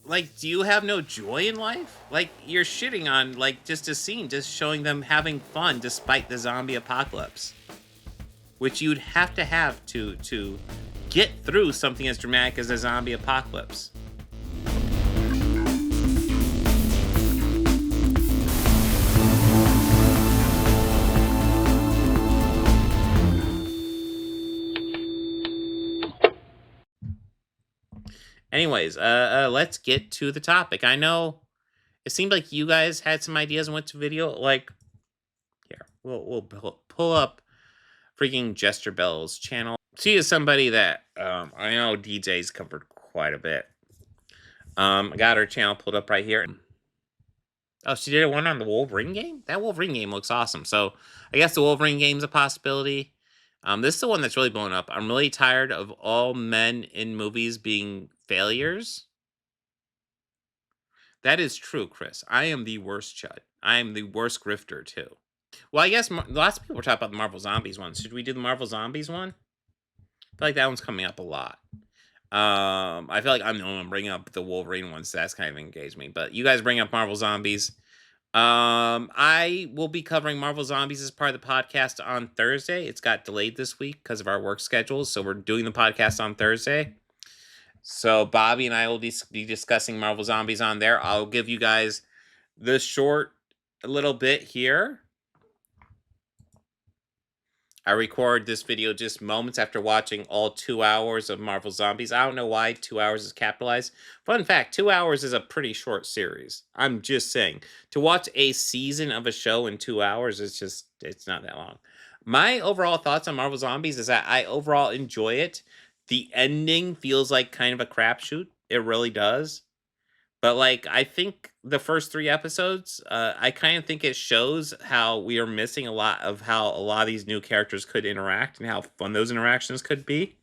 like, do you have no joy in life? Like, you're shitting on, like, just a scene, just showing them having fun despite the zombie apocalypse. Which you'd have to get through something as dramatic as a zombie apocalypse. Anyways, let's get to the topic. I know it seemed like you guys had some ideas on what to video. Like, here, we'll pull up freaking Jesterbell's channel. She is somebody that I know DJ's covered quite a bit. I got her channel pulled up right here. Oh, she did one on the Wolverine game? That Wolverine game looks awesome. So I guess the Wolverine game's a possibility. This is the one that's really blown up. I'm really tired of all men in movies being failures. That is true, Chris. I am the worst chud. I am the worst grifter, too. Well, I guess lots of people were talking about the Marvel Zombies one. Should we do the Marvel Zombies one? I feel like that one's coming up a lot. I feel like I'm the only one bringing up the Wolverine one, so that's kind of engaged me. But you guys bring up Marvel Zombies. I will be covering Marvel Zombies as part of the podcast on Thursday. It's got delayed this week because of our work schedules, so we're doing the podcast on Thursday. So Bobby and I will be discussing Marvel Zombies on there. I'll give you guys the short little bit here. I record this video just moments after watching all 2 hours of Marvel Zombies. I don't know why 2 hours is capitalized. Fun fact, 2 hours is a pretty short series. I'm just saying. To watch a season of a show in 2 hours, it's not that long. My overall thoughts on Marvel Zombies is that I overall enjoy it. The ending feels like kind of a crapshoot. It really does. But, like, I think the first 3 episodes, I kind of think it shows how we are missing a lot of how a lot of these new characters could interact and how fun those interactions could be.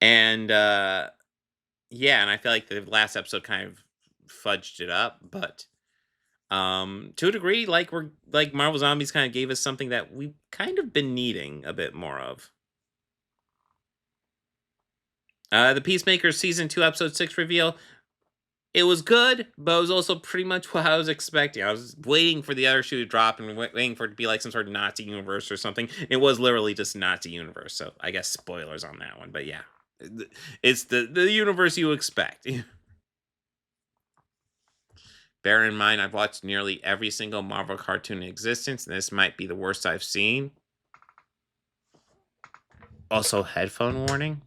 And, yeah, and I feel like the last episode kind of fudged it up. But, to a degree, like, Marvel Zombies kind of gave us something that we've kind of been needing a bit more of. The Peacemaker Season 2, Episode 6 reveal. It was good, but it was also pretty much what I was expecting. I was waiting for the other shoe to drop and waiting for it to be like some sort of Nazi universe or something. It was literally just Nazi universe, so I guess spoilers on that one. But yeah, it's the universe you expect. Bear in mind, I've watched nearly every single Marvel cartoon in existence, and this might be the worst I've seen. Also, headphone warning.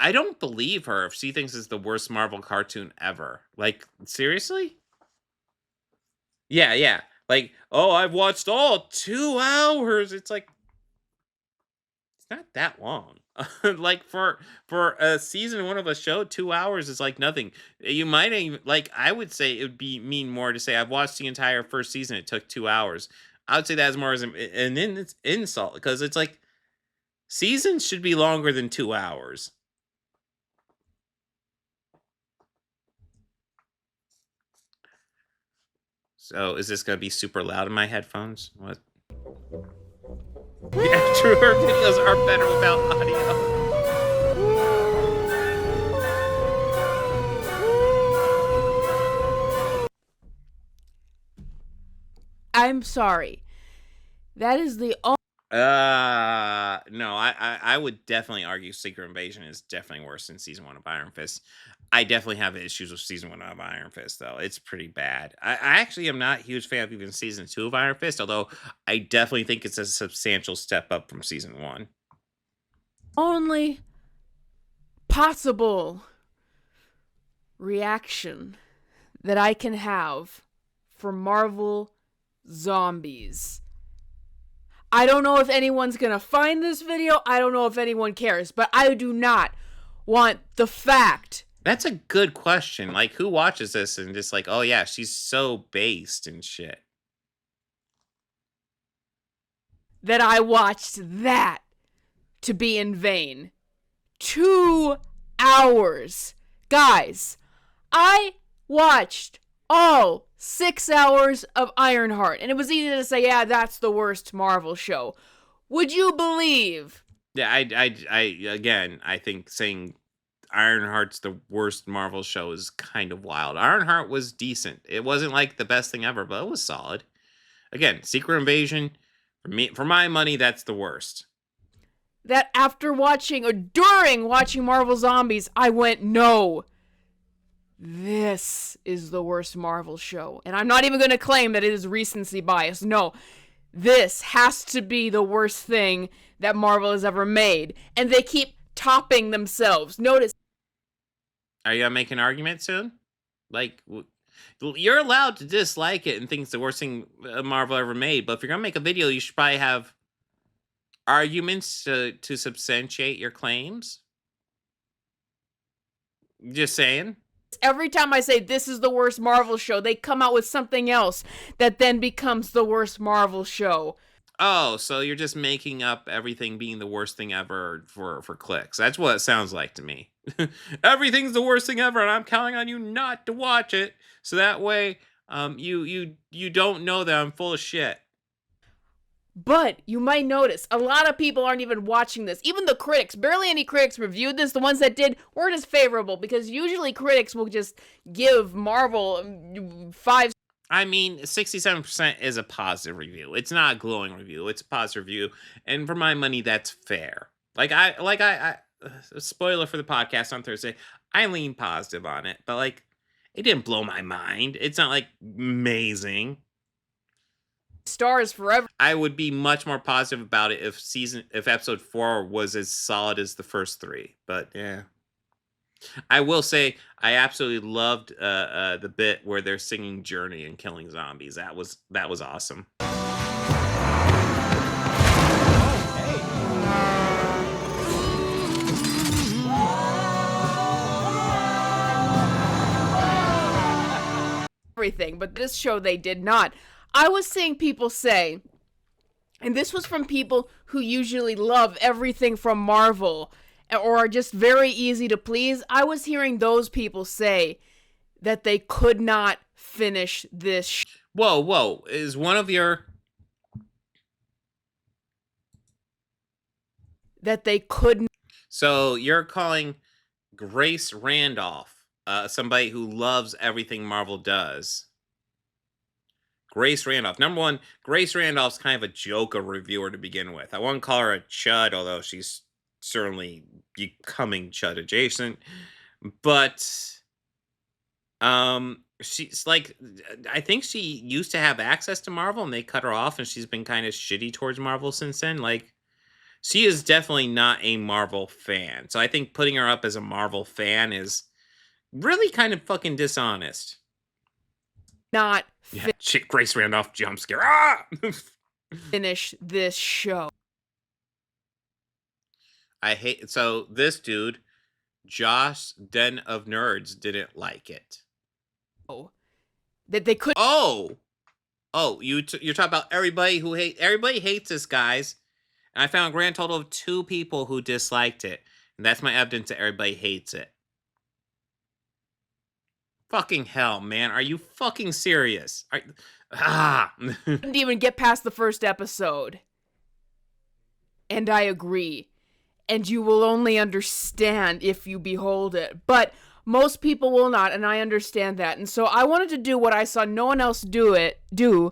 I don't believe her if she thinks it's the worst Marvel cartoon ever. Like, seriously? Yeah. Like, oh, I've watched all 2 hours. It's like, it's not that long. Like, for a season 1 of a show, 2 hours is like nothing. You might even, like, I would say it would mean more to say I've watched the entire first season. It took 2 hours. I would say that as more as an insult, because it's like, seasons should be longer than 2 hours. So, is this going to be super loud in my headphones? What? Yeah, true, her videos are better without audio. I'm sorry. That is the only... No, I would definitely argue Secret Invasion is definitely worse than Season 1 of Iron Fist. I definitely have issues with Season 1 of Iron Fist, though. It's pretty bad. I actually am not a huge fan of even Season 2 of Iron Fist, although I definitely think it's a substantial step up from Season 1. Only possible reaction that I can have for Marvel Zombies. I don't know if anyone's gonna find this video. I don't know if anyone cares, but I do not want the fact. That's a good question. Like, who watches this and just like, oh yeah, she's so based and shit. That I watched that to be in vain. 2 hours. Guys, I watched all 6 hours of Ironheart, and it was easy to say, yeah, that's the worst Marvel show. Would you believe? Yeah, again, I think saying Ironheart's the worst Marvel show is kind of wild. Ironheart was decent. It wasn't like the best thing ever, but it was solid. Again, Secret Invasion, for my money, that's the worst. That after watching or during watching Marvel Zombies, I went, no, this is the worst Marvel show. And I'm not even going to claim that it is recency bias. No, this has to be the worst thing that Marvel has ever made. And they keep topping themselves. Notice. Are you gonna make an argument soon? Like, you're allowed to dislike it and think it's the worst thing Marvel ever made, but if you're gonna make a video, you should probably have arguments to substantiate your claims. Just saying. Every time I say this is the worst Marvel show, they come out with something else that then becomes the worst Marvel show. Oh, so you're just making up everything being the worst thing ever for clicks. That's what it sounds like to me. Everything's the worst thing ever, and I'm counting on you not to watch it, so that way, you don't know that I'm full of shit. But you might notice a lot of people aren't even watching this. Even the critics, barely any critics reviewed this. The ones that did weren't as favorable because usually critics will just give Marvel 5. I mean, 67% is a positive review. It's not a glowing review. It's a positive review, and for my money, that's fair. I spoiler for the podcast on Thursday. I lean positive on it, but like, it didn't blow my mind. It's not like amazing. Stars forever. I would be much more positive about it if episode 4 was as solid as the first 3. But yeah, I will say I absolutely loved the bit where they're singing Journey and killing zombies. That was awesome. Everything, but this show they did not. I was seeing people say, and this was from people who usually love everything from Marvel or are just very easy to please. I was hearing those people say that they could not finish this. Whoa. Is one of your... That they couldn't. So you're calling Grace Randolph somebody who loves everything Marvel does. Grace Randolph. Number one, Grace Randolph's kind of a joke of reviewer to begin with. I wouldn't call her a chud, although she's certainly becoming chud adjacent. But she's like, I think she used to have access to Marvel and they cut her off, and she's been kind of shitty towards Marvel since then. Like, she is definitely not a Marvel fan. So I think putting her up as a Marvel fan is really kind of fucking dishonest. Not Grace Randolph jump scare. Ah! Finish this show. So this dude, Josh Den of Nerds, didn't like it. Oh, that they could. Oh, you're talking about everybody hates this, guys. And I found a grand total of 2 people who disliked it, and that's my evidence that everybody hates it. Fucking hell, man. Are you fucking serious? Didn't even get past the first episode. And I agree. And you will only understand if you behold it. But most people will not, and I understand that. And so I wanted to do what I saw no one else do.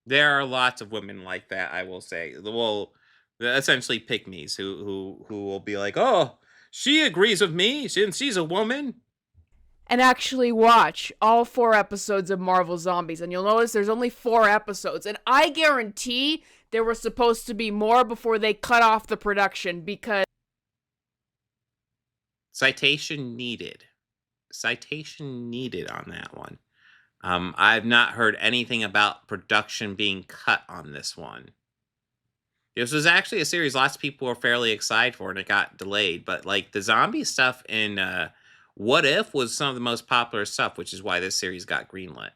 There are lots of women like that, I will say. Well, essentially pygmies who will be like, oh, she agrees with me since she's a woman. And actually watch all 4 episodes of Marvel Zombies. And you'll notice there's only 4 episodes. And I guarantee there were supposed to be more before they cut off the production because... Citation needed on that one. I've not heard anything about production being cut on this one. This was actually a series lots of people were fairly excited for, and it got delayed. But like the zombie stuff in What If was some of the most popular stuff, which is why this series got greenlit.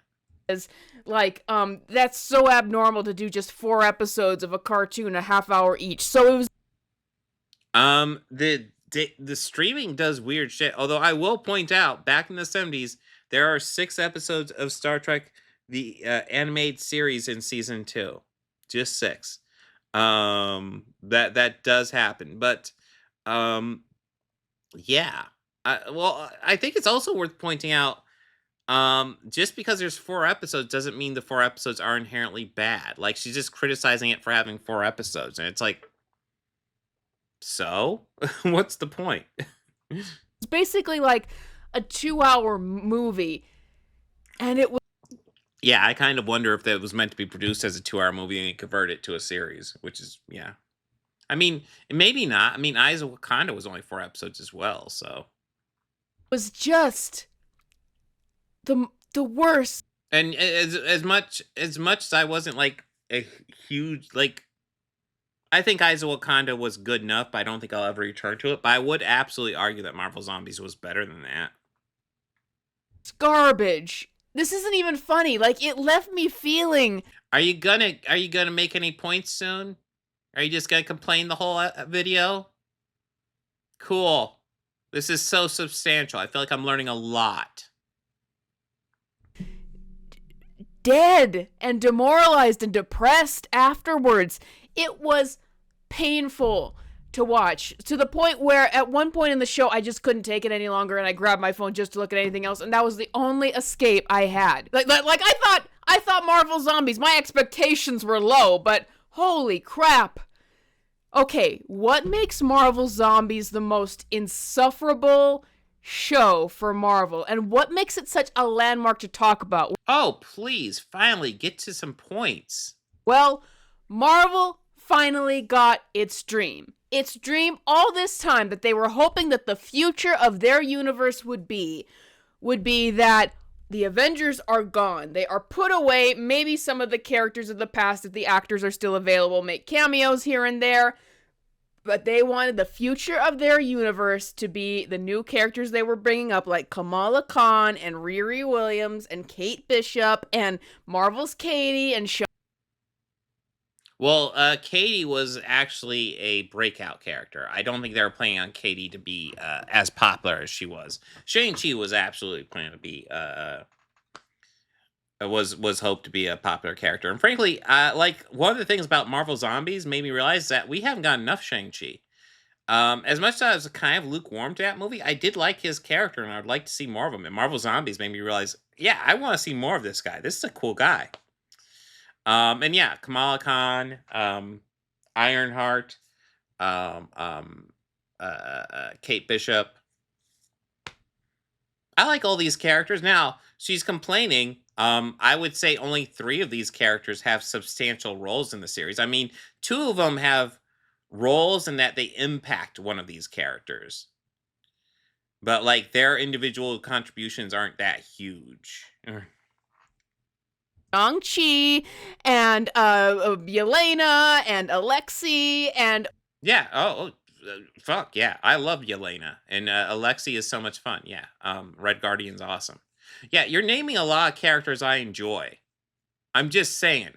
Like, that's so abnormal to do just 4 episodes of a cartoon, a half hour each. So it was... The streaming does weird shit. Although I will point out, back in the 70s, there are 6 episodes of Star Trek, the animated series in season 2. Just 6. That does happen, but um, yeah. Well, I think it's also worth pointing out. Just because there's 4 episodes doesn't mean the 4 episodes are inherently bad. Like she's just criticizing it for having 4 episodes, and it's like, so what's the point? It's basically like a 2-hour movie, and it was Yeah, I kind of wonder if that was meant to be produced as a 2-hour movie and convert it to a series, which is yeah. I mean, maybe not. I mean, Eyes of Wakanda was only 4 episodes as well, so. just the worst. And as much as I wasn't like a huge like, I think Eyes of Wakanda was good enough, but I don't think I'll ever return to it. But I would absolutely argue that Marvel Zombies was better than that. It's garbage. This isn't even funny. Like, it left me feeling. Are you gonna make any points soon? Are you just gonna complain the whole video? Cool. This is so substantial. I feel like I'm learning a lot. Dead and demoralized and depressed afterwards. It was painful to watch, to the point where at one point in the show I just couldn't take it any longer, and I grabbed my phone just to look at anything else, and that was the only escape I had. Like I thought Marvel Zombies, my expectations were low, but holy crap. Okay, what makes Marvel Zombies the most insufferable show for Marvel, and what makes it such a landmark to talk about? Oh, please, finally get to some points. Well, Marvel finally got its dream. Its dream all this time that they were hoping that the future of their universe would be that the Avengers are gone. They are put away. Maybe some of the characters of the past, if the actors are still available, make cameos here and there. But they wanted the future of their universe to be the new characters they were bringing up, like Kamala Khan and Riri Williams and Kate Bishop and Marvel's Katie and Well, Katie was actually a breakout character. I don't think they were planning on Katie to be as popular as she was. Shang-Chi was absolutely planning to be was hoped to be a popular character. And frankly, like one of the things about Marvel Zombies made me realize that we haven't got enough Shang-Chi. As much as I was kind of lukewarm to that movie, I did like his character, and I'd like to see more of him. And Marvel Zombies made me realize, yeah, I want to see more of this guy. This is a cool guy. And yeah, Kamala Khan, Ironheart, Kate Bishop. I like all these characters. Now, she's complaining. I would say only 3 of these characters have substantial roles in the series. I mean, 2 of them have roles in that they impact one of these characters. But, like, their individual contributions aren't that huge. Shang-Chi and Yelena and Alexei and Yeah, fuck, yeah. I love Yelena, and Alexei is so much fun, yeah. Red Guardian's awesome. Yeah, you're naming a lot of characters I enjoy. I'm just saying.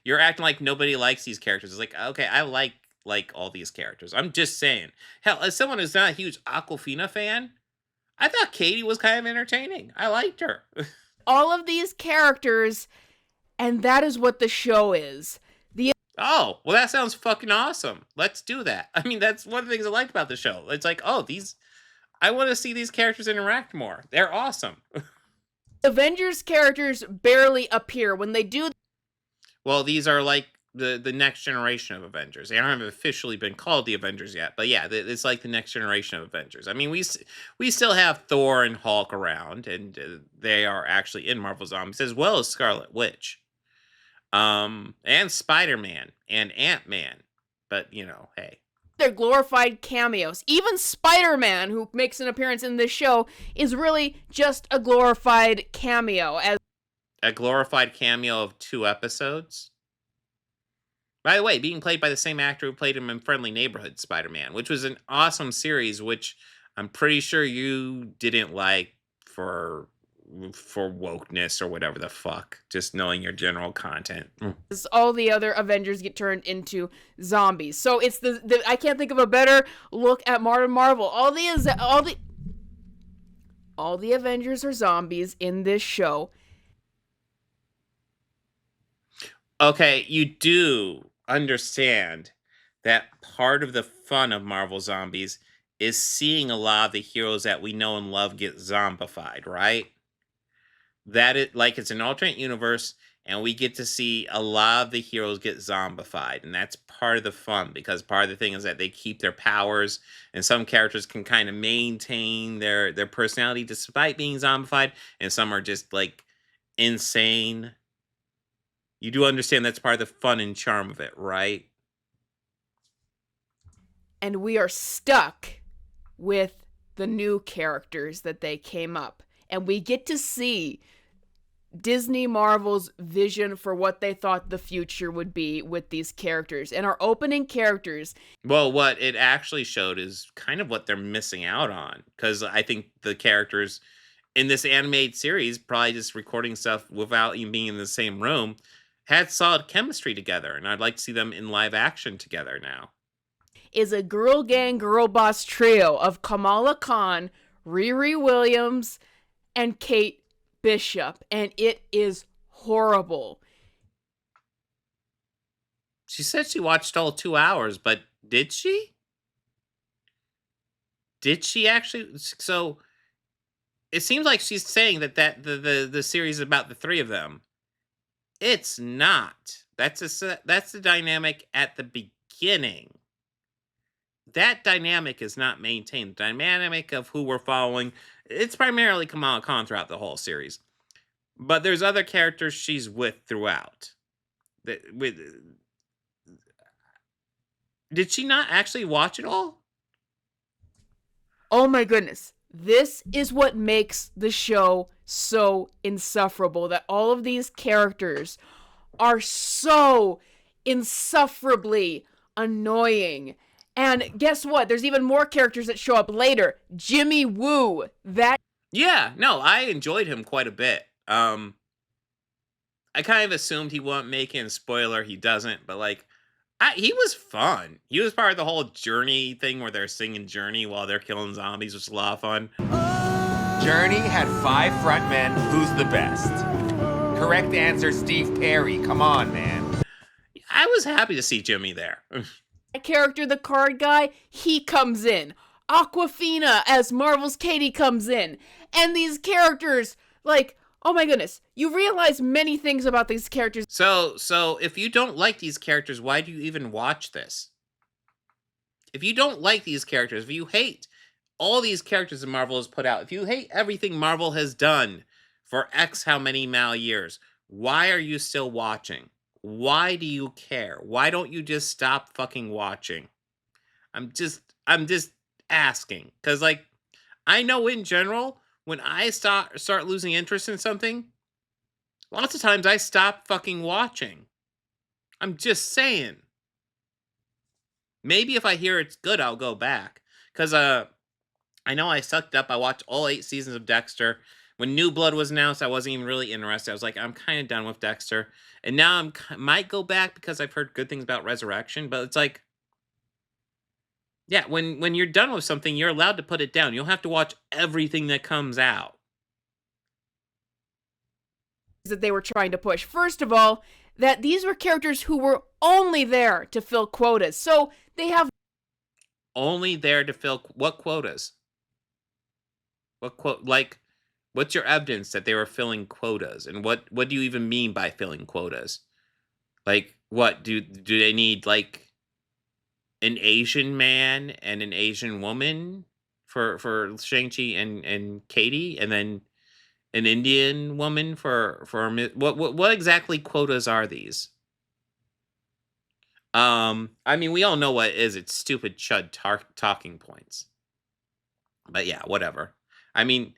You're acting like nobody likes these characters. It's like, okay, I like all these characters. I'm just saying. Hell, as someone who's not a huge Aquafina fan, I thought Katie was kind of entertaining. I liked her. all of these characters, and that is what the show is. Oh, well, that sounds fucking awesome. Let's do that. I mean, that's one of the things I liked about the show. It's like, oh, I want to see these characters interact more. They're awesome. Avengers characters barely appear. When they do, Well, these are like the next generation of Avengers. They haven't officially been called the Avengers yet, but yeah, it's like the next generation of Avengers. I mean, we still have Thor and Hulk around, and they are actually in Marvel Zombies, as well as Scarlet Witch. And Spider-Man and Ant-Man. But, you know, hey. they're glorified cameos. Even Spider-Man, who makes an appearance in this show, is really just a glorified cameo. As a glorified cameo of 2 episodes. By the way, being played by the same actor who played him in Friendly Neighborhood Spider-Man, which was an awesome series, which I'm pretty sure you didn't like for wokeness or whatever the fuck, just knowing your general content. all the other Avengers get turned into zombies. So it's the I can't think of a better look at modern Marvel. All the Avengers are zombies in this show. Okay, you do understand that part of the fun of Marvel Zombies is seeing a lot of the heroes that we know and love get zombified, right? That it like it's an alternate universe, and we get to see a lot of the heroes get zombified, and that's part of the fun because part of the thing is that they keep their powers, and some characters can kind of maintain their personality despite being zombified, and some are just like insane. You do understand that's part of the fun and charm of it, right? And we are stuck with the new characters that they came up. And we get to see Disney Marvel's vision for what they thought the future would be with these characters. And our opening characters. Well, what it actually showed is kind of what they're missing out on. Because I think the characters in this animated series, probably just recording stuff without even being in the same room, had solid chemistry together. And I'd like to see them in live action together now. Is a girl gang, girl boss trio of Kamala Khan, Riri Williams, and Kate Bishop. And it is horrible. She said she watched all 2 hours, but did she? Did she actually? So it seems like she's saying that the series is about the three of them. It's not. That's the dynamic at the beginning. That dynamic is not maintained. The dynamic of who we're following, it's primarily Kamala Khan throughout the whole series. But there's other characters she's with throughout. Did she not actually watch it all? Oh my goodness. This is what makes the show so insufferable, that all of these characters are so insufferably annoying. And guess what? There's even more characters that show up later. Jimmy Woo. Yeah, no, I enjoyed him quite a bit. I kind of assumed he wouldn't make it, and spoiler, he doesn't, but like, he was fun. He was part of the whole Journey thing where they're singing Journey while they're killing zombies, which was a lot of fun. Journey had 5 frontmen. Who's the best? Correct answer, Steve Perry. Come on, man. I was happy to see Jimmy there. Character, the card guy, he comes in. Aquafina as Marvel's Katie comes in. And these characters, like, oh my goodness, you realize many things about these characters. So if you don't like these characters, why do you even watch this? If you don't like these characters, if you hate all these characters that Marvel has put out, if you hate everything Marvel has done for X how many years, why are you still watching? Why do you care? Why don't you just stop fucking watching? I'm just asking. Because, like, I know in general, when I start losing interest in something, lots of times I stop fucking watching. I'm just saying. Maybe if I hear it's good, I'll go back. Because I know I sucked up. I watched all 8 seasons of Dexter. When New Blood was announced, I wasn't even really interested. I was like, I'm kind of done with Dexter. And now might go back because I've heard good things about Resurrection. But it's like, yeah, when you're done with something, you're allowed to put it down. You don't have to watch everything that comes out. That they were trying to push. First of all, that these were characters who were only there to fill quotas. So they have only there to fill what quotas? Like, what's your evidence that they were filling quotas? And what do you even mean by filling quotas? Like, what do they need, like, an Asian man and an Asian woman for Shang-Chi and Katie, and then an Indian woman for what exactly quotas are these? I mean, we all know what it is. It's stupid chud talking points. But yeah, whatever. I mean,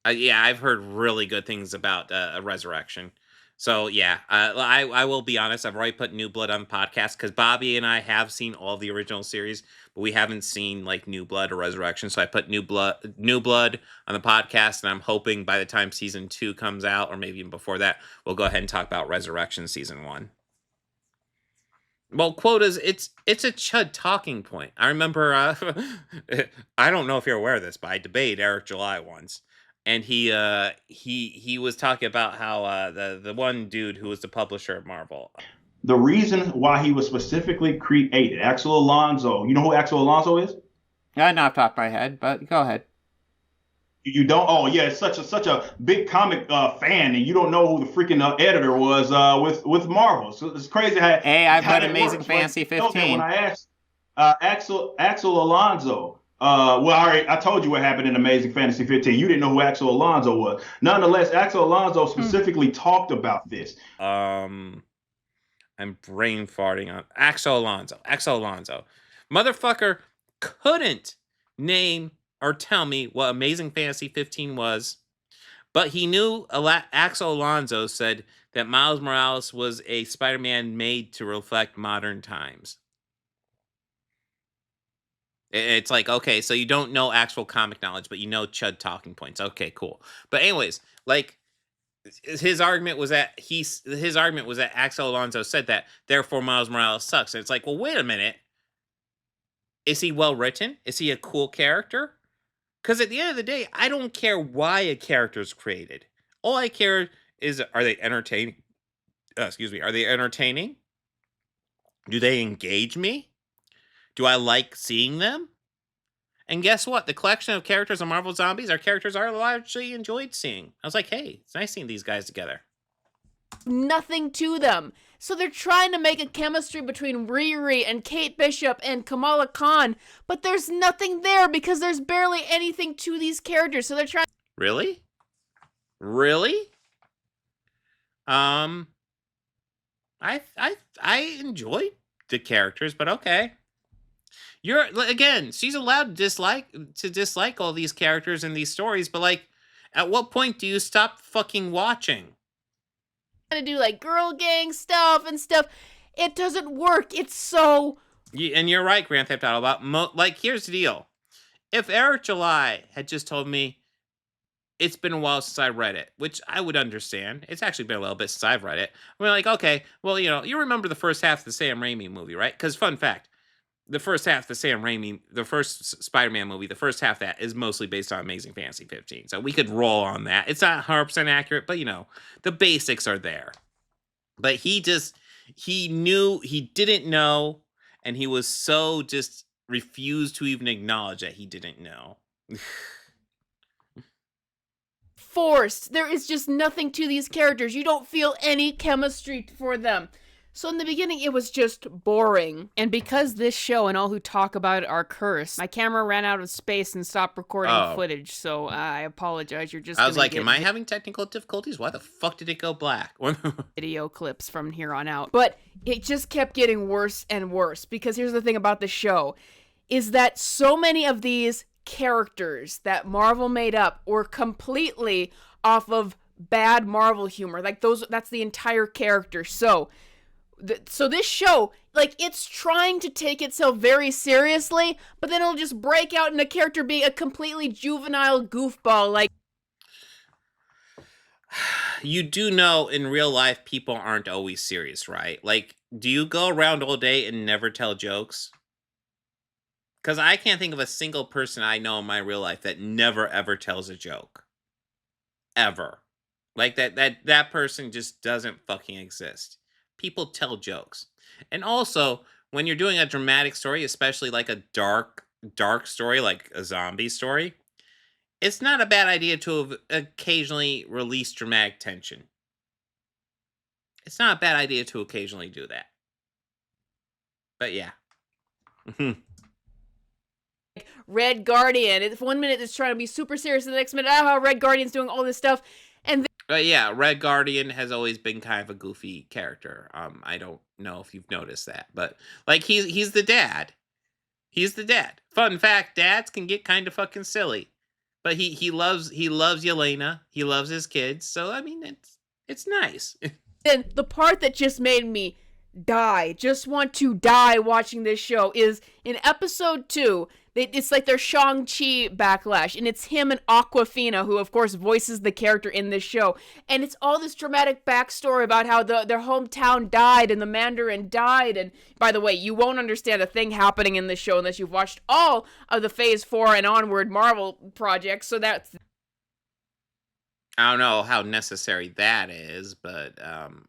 yeah, I've heard really good things about a Resurrection. So yeah, I will be honest. I've already put New Blood on the podcast because Bobby and I have seen all the original series, but we haven't seen like New Blood or Resurrection. So I put New Blood on the podcast, and I'm hoping by the time season 2 comes out, or maybe even before that, we'll go ahead and talk about Resurrection season 1. Well, quotas, it's a chud talking point. I remember, I don't know if you're aware of this, but I debated Eric July once. and he was talking about how the one dude who was the publisher of Marvel. The reason why he was specifically created, Axel Alonso. You know who Axel Alonso is? Not off the top of my head, but go ahead. You don't? Oh yeah, it's such a big comic fan, and you don't know who the freaking editor was with Marvel. So it's crazy how. Hey, I've read that Amazing works, Fantasy right? You know that 15. when I asked Axel Alonso, well, all right, I told you what happened in Amazing Fantasy 15. You didn't know who Axel Alonso was. Nonetheless, Axel Alonso specifically talked about this. I'm brain farting on Axel Alonso. Motherfucker couldn't name or tell me what Amazing Fantasy 15 was, but he knew Axel Alonso said that Miles Morales was a Spider-Man made to reflect modern times. It's like, okay, so you don't know actual comic knowledge, but you know Chud talking points. Okay, cool. But anyways, like his argument was that Axel Alonso said that, therefore Miles Morales sucks. And it's like, well, wait a minute. Is he well written? Is he a cool character? Because at the end of the day, I don't care why a character is created. All I care is, are they entertaining? Are they entertaining? Do they engage me? Do I like seeing them? And guess what? The collection of characters on Marvel Zombies are characters I largely enjoyed seeing. I was like, hey, it's nice seeing these guys together. Nothing to them. So they're trying to make a chemistry between Riri and Kate Bishop and Kamala Khan, but there's nothing there because there's barely anything to these characters. So they're trying. Really? I enjoyed the characters, but okay. You're again, she's allowed to dislike all these characters and these stories, but like, at what point do you stop fucking watching? To do like girl gang stuff and stuff. It doesn't work. It's so. And you're right, Grand Theft Auto. About like, here's the deal: if Eric July had just told me it's been a while since I read it, which I would understand. It's actually been a little bit since I've read it. I'm like, okay, well, you remember the first half of the Sam Raimi movie, right? Because fun fact, the first half of the first Spider-Man movie, the first half of that is mostly based on Amazing Fantasy 15. So we could roll on that. It's not 100% accurate, but the basics are there. But he didn't know, and he was so just refused to even acknowledge that he didn't know. Forced. There is just nothing to these characters. You don't feel any chemistry for them. So in the beginning, it was just boring. And because this show and all who talk about it are cursed, my camera ran out of space and stopped recording footage. So I apologize. You're just. I was like, am I having technical difficulties? Why the fuck did it go black? Video clips from here on out. But it just kept getting worse and worse. Because here's the thing about the show, is that so many of these characters that Marvel made up were completely off of bad Marvel humor. Like that's the entire character. So this show, like, it's trying to take itself very seriously, but then it'll just break out in a character being a completely juvenile goofball. Like, you do know in real life people aren't always serious, right? Like, do you go around all day and never tell jokes? Because I can't think of a single person I know in my real life that never ever tells a joke. Ever. Like, that person just doesn't fucking exist. People tell jokes. And also, when you're doing a dramatic story, especially like a dark story, like a zombie story, it's not a bad idea to occasionally release dramatic tension. It's not a bad idea to occasionally do that. But yeah. Red Guardian. If 1 minute it's trying to be super serious, the next minute, Red Guardian's doing all this stuff. And yeah, Red Guardian has always been kind of a goofy character. I don't know if you've noticed that, but like he's the dad. He's the dad. Fun fact: dads can get kind of fucking silly, but he loves Yelena. He loves his kids. So I mean, it's nice. then the part that just made me just want to die watching this show is in episode 2. It's like their Shang-Chi backlash, and it's him and Aquafina, who of course voices the character in this show, and it's all this dramatic backstory about how their hometown died and the Mandarin died. And by the way, you won't understand a thing happening in this show unless you've watched all of the Phase 4 and onward Marvel projects, so that's I don't know how necessary that is, but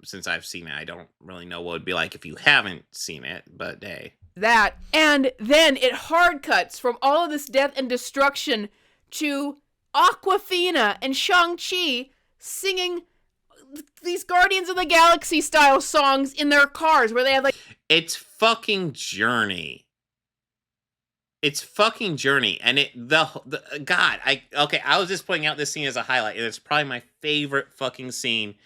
since I've seen it, I don't really know what it would be like if you haven't seen it, but hey. That, and then it hard cuts from all of this death and destruction to Aquafina and Shang-Chi singing these Guardians of the Galaxy style songs in their cars where they have like... It's fucking Journey. It's fucking Journey, and God, I was just pointing out this scene as a highlight, and it's probably my favorite fucking scene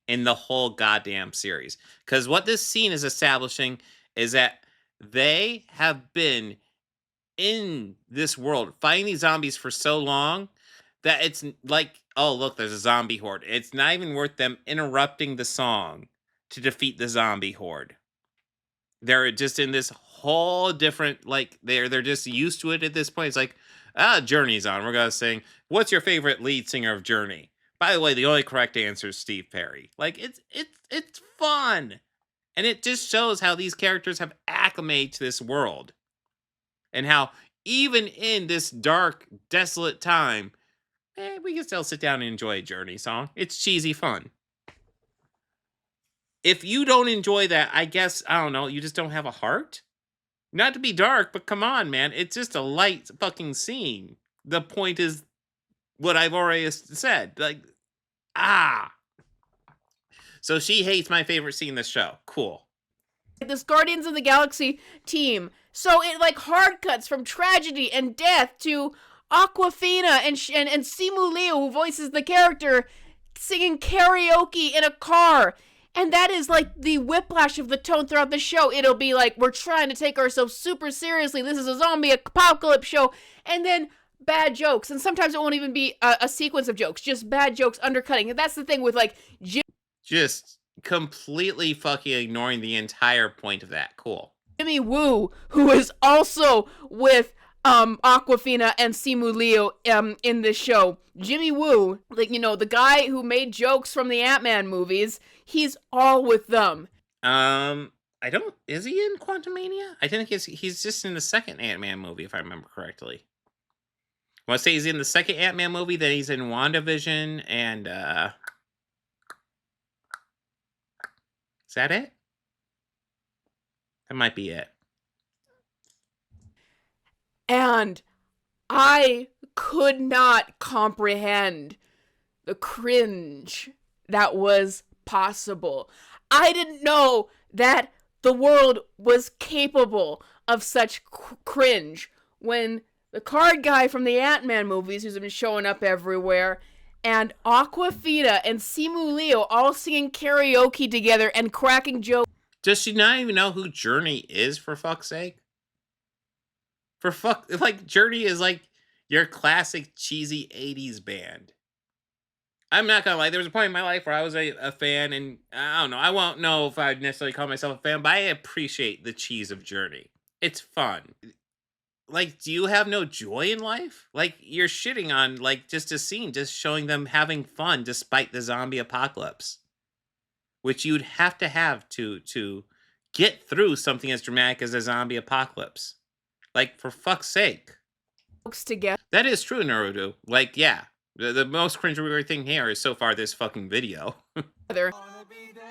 in the whole goddamn series. Because what this scene is establishing is that they have been in this world fighting these zombies for so long that it's like, oh, look, there's a zombie horde. It's not even worth them interrupting the song to defeat the zombie horde. They're just in this whole different, like, they're just used to it at this point. It's like, Journey's on. We're gonna sing. What's your favorite lead singer of Journey? By the way, the only correct answer is Steve Perry. Like, it's fun, and it just shows how these characters have acclimated to this world, and how even in this dark, desolate time, we can still sit down and enjoy a Journey song. It's cheesy fun. If you don't enjoy that, I guess, I don't know, you just don't have a heart? Not to be dark, but come on, man. It's just a light fucking scene. The point is what I've already said. Like, So she hates my favorite scene in this show. Cool. This Guardians of the Galaxy team. So it like hard cuts from tragedy and death to Aquafina and Simu Liu, who voices the character, singing karaoke in a car. And that is like the whiplash of the tone throughout the show. It'll be like, we're trying to take ourselves super seriously. This is a zombie apocalypse show. And then bad jokes. And sometimes it won't even be a sequence of jokes. Just bad jokes undercutting. And that's the thing with like... Just completely fucking ignoring the entire point of that. Cool. Jimmy Woo, who is also with Aquafina and Simu Liu in this show. Jimmy Woo, like, you know, the guy who made jokes from the Ant-Man movies, he's all with them. Is he in Quantumania? I think he's just in the second Ant-Man movie, if I remember correctly. When I say he's in the second Ant-Man movie, then he's in WandaVision and, is that it? That might be it. And I could not comprehend the cringe that was possible. I didn't know that the world was capable of such cringe when the card guy from the Ant-Man movies, who's been showing up everywhere, and Aquafina and Simu Liu all singing karaoke together and cracking jokes. Does she not even know who Journey is, for fuck's sake? Like, Journey is like your classic cheesy 80s band. I'm not gonna lie, there was a point in my life where I was a fan, and I don't know, I won't know if I'd necessarily call myself a fan, but I appreciate the cheese of Journey. It's fun. Like, do you have no joy in life? Like, you're shitting on, like, just a scene, just showing them having fun despite the zombie apocalypse. Which you'd have to get through something as dramatic as a zombie apocalypse. Like, for fuck's sake. Together. That is true, Naruto. Like, yeah. The most cringeworthy thing here is so far this fucking video. There. Wanna be there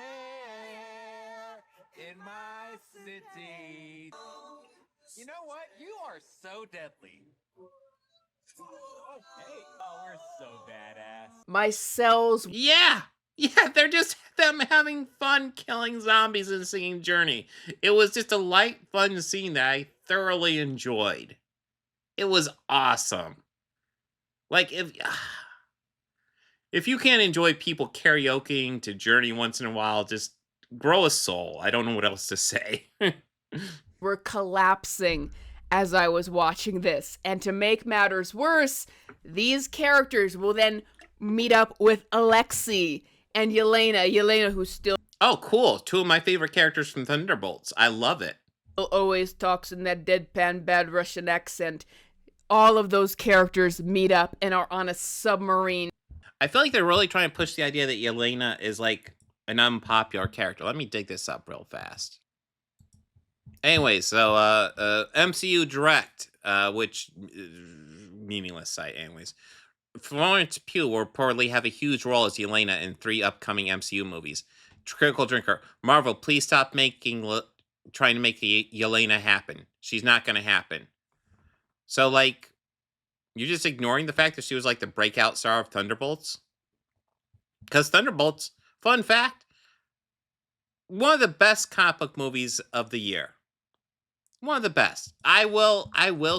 in my city. You know what? You are so deadly. Oh, hey. Oh, we're so badass. My cells. Yeah! Yeah, they're just them having fun killing zombies and singing Journey. It was just a light, fun scene that I thoroughly enjoyed. It was awesome. Like, if you can't enjoy people karaokeing to Journey once in a while, just grow a soul. I don't know what else to say. Were collapsing as I was watching this. And to make matters worse, these characters will then meet up with Alexei and Yelena, who's still... Oh, cool. Two of my favorite characters from Thunderbolts. I love it. Always talks in that deadpan bad Russian accent. All of those characters meet up and are on a submarine. I feel like they're really trying to push the idea that Yelena is like an unpopular character. Let me dig this up real fast. Anyway, so MCU Direct, which meaningless site anyways, Florence Pugh will reportedly have a huge role as Yelena in 3 upcoming MCU movies. Critical Drinker, Marvel, please stop trying to make the Yelena happen. She's not going to happen. So, like, you're just ignoring the fact that she was like the breakout star of Thunderbolts? Because Thunderbolts, fun fact, one of the best comic book movies of the year. One of the best. I will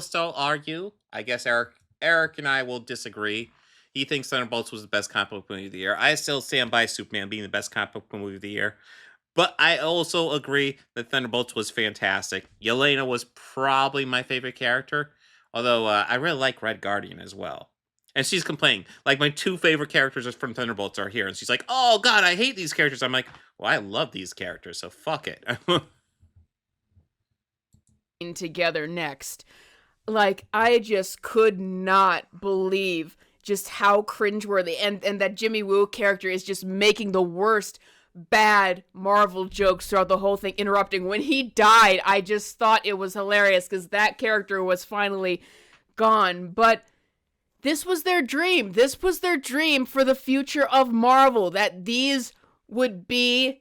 still argue. I guess Eric and I will disagree. He thinks Thunderbolts was the best comic book movie of the year. I still stand by Superman being the best comic book movie of the year. But I also agree that Thunderbolts was fantastic. Yelena was probably my favorite character. Although I really like Red Guardian as well. And she's complaining. Like, my 2 favorite characters from Thunderbolts are here. And she's like, oh, God, I hate these characters. I'm like, well, I love these characters, so fuck it. Together next. Like, I just could not believe just how cringeworthy. And that Jimmy Woo character is just making the worst bad Marvel jokes throughout the whole thing, interrupting. When he died, I just thought it was hilarious because that character was finally gone. But this was their dream. This was their dream for the future of Marvel, that these would be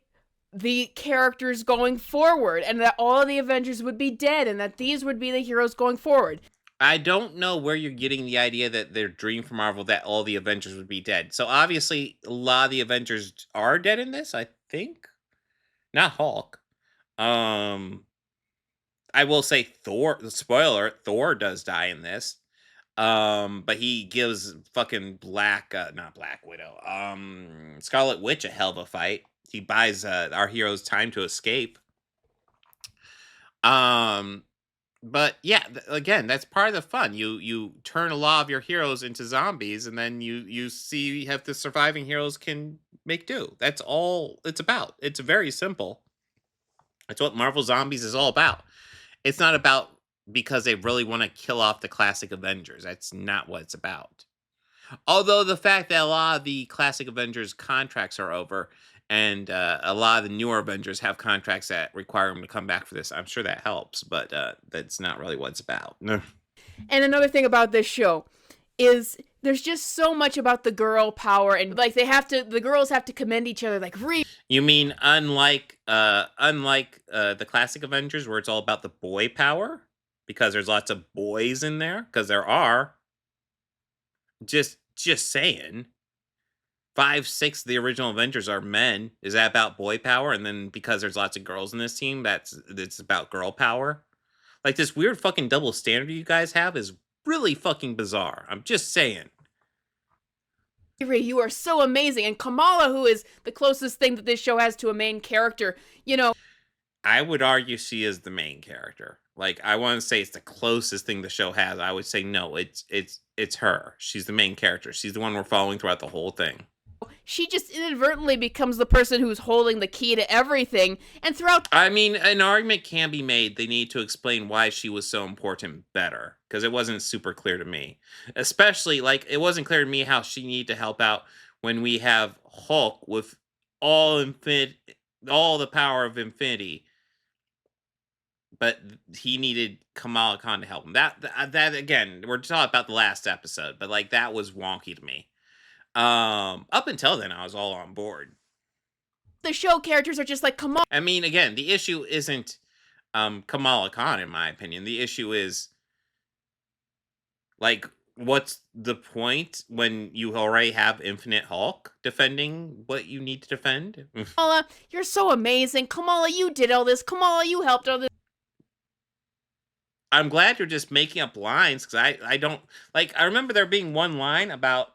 the characters going forward, and that all of the Avengers would be dead, and that these would be the heroes going forward. I don't know where you're getting the idea that their dream for Marvel that all the Avengers would be dead. So obviously, a lot of the Avengers are dead in this, I think. Not Hulk. I will say Thor, spoiler, Thor does die in this. But he gives fucking not Black Widow, Scarlet Witch a hell of a fight. He buys our heroes time to escape. But yeah, again, that's part of the fun. You turn a lot of your heroes into zombies, and then you see if the surviving heroes can make do. That's all it's about. It's very simple. That's what Marvel Zombies is all about. It's not about because they really want to kill off the classic Avengers. That's not what it's about. Although the fact that a lot of the classic Avengers contracts are over, and a lot of the newer Avengers have contracts that require them to come back for this, I'm sure that helps, but that's not really what it's about. And another thing about this show is there's just so much about the girl power, and like the girls have to commend each other, like You mean unlike the classic Avengers where it's all about the boy power? Because there's lots of boys in there? Because there are. Just saying. 5, 6 of the original Avengers are men. Is that about boy power? And then because there's lots of girls in this team, it's about girl power? Like, this weird fucking double standard you guys have is really fucking bizarre. I'm just saying. You are so amazing. And Kamala, who is the closest thing that this show has to a main character, I would argue she is the main character. Like, I want to say it's the closest thing the show has. I would say no, it's her. She's the main character. She's the one we're following throughout the whole thing. She just inadvertently becomes the person who's holding the key to everything. And throughout... I mean, an argument can be made. They need to explain why she was so important better. Because it wasn't super clear to me. Especially, like, it wasn't clear to me how she needed to help out when we have Hulk with all the power of infinity. But he needed Kamala Khan to help him. That again, we're talking about the last episode. But, like, that was wonky to me. Up until then, I was all on board. The show characters are just like, come on. I mean, again, the issue isn't Kamala Khan, in my opinion. The issue is, like, what's the point when you already have Infinite Hulk defending what you need to defend? Kamala, you're so amazing. Kamala, you did all this. Kamala, you helped all this. I'm glad you're just making up lines, because I don't, like, I remember there being one line about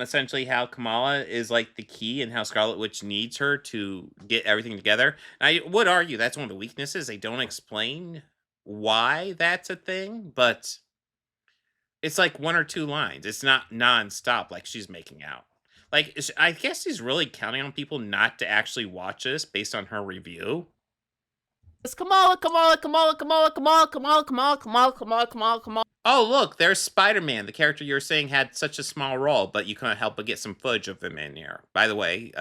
essentially how Kamala is like the key and how Scarlet Witch needs her to get everything together. And I would argue that's one of the weaknesses. They don't explain why that's a thing, but it's like 1 or 2 lines. It's not nonstop like she's making out. Like, I guess she's really counting on people not to actually watch this based on her review. It's Kamala, Kamala, Kamala, Kamala, Kamala, Kamala, Kamala, Kamala, Kamala, Kamala, Kamala. Oh, look, there's Spider-Man, the character you were saying had such a small role, but you couldn't help but get some footage of him in here. By the way,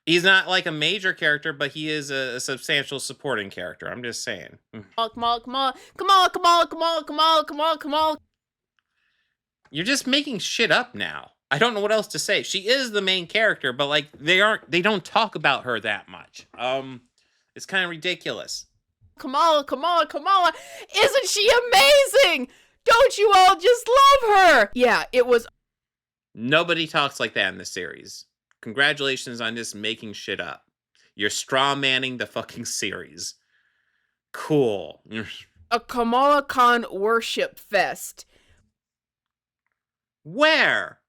he's not like a major character, but he is a substantial supporting character. I'm just saying. Kamala, Kamala, Kamala, Kamala, Kamala, Kamala, Kamala, Kamala. You're just making shit up now. I don't know what else to say. She is the main character, but like they don't talk about her that much. It's kind of ridiculous. Kamala, isn't she amazing? Don't you all just love her? Yeah, it was. Nobody talks like that in the series. Congratulations on just making shit up. You're straw manning the fucking series. Cool. A Kamala Khan worship fest. Where?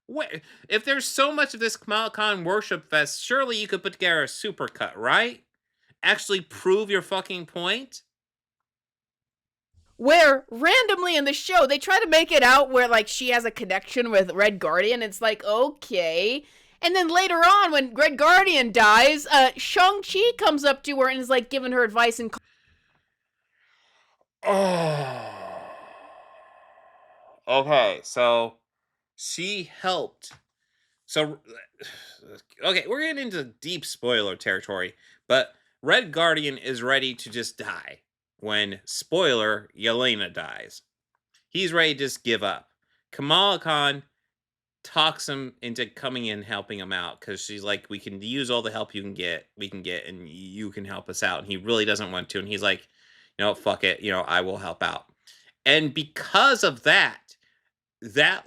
If there's so much of this Kamala Khan worship fest, surely you could put together a supercut, right? Actually prove your fucking point? Where randomly in the show they try to make it out where like she has a connection with Red Guardian. It's like, okay. And then later on when Red Guardian dies, Shang-Chi comes up to her and is like giving her advice and Okay, so she helped. So okay, we're getting into deep spoiler territory, but Red Guardian is ready to just die when, spoiler, Yelena dies. He's ready to just give up. Kamala Khan talks him into coming in, helping him out, because she's like, we can use all the help we can get, and you can help us out. And he really doesn't want to, and he's like, fuck it, I will help out. And because of that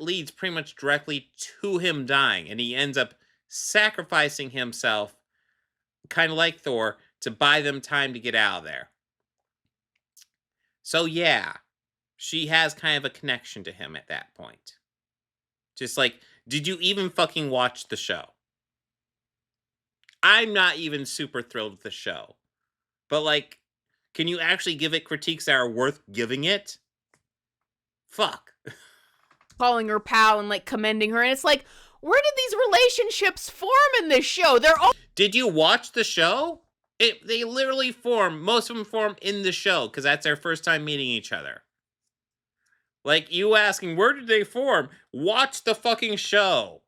leads pretty much directly to him dying, and he ends up sacrificing himself, kind of like Thor, to buy them time to get out of there. So yeah, she has kind of a connection to him at that point. Just like, did you even fucking watch the show? I'm not even super thrilled with the show. But like, can you actually give it critiques that are worth giving it? Fuck. calling her pal and like commending her, and it's like, where did these relationships form in this show? They're all. Did you watch the show? They literally form. Most of them form in the show because that's their first time meeting each other. Like, you asking, where did they form? Watch the fucking show.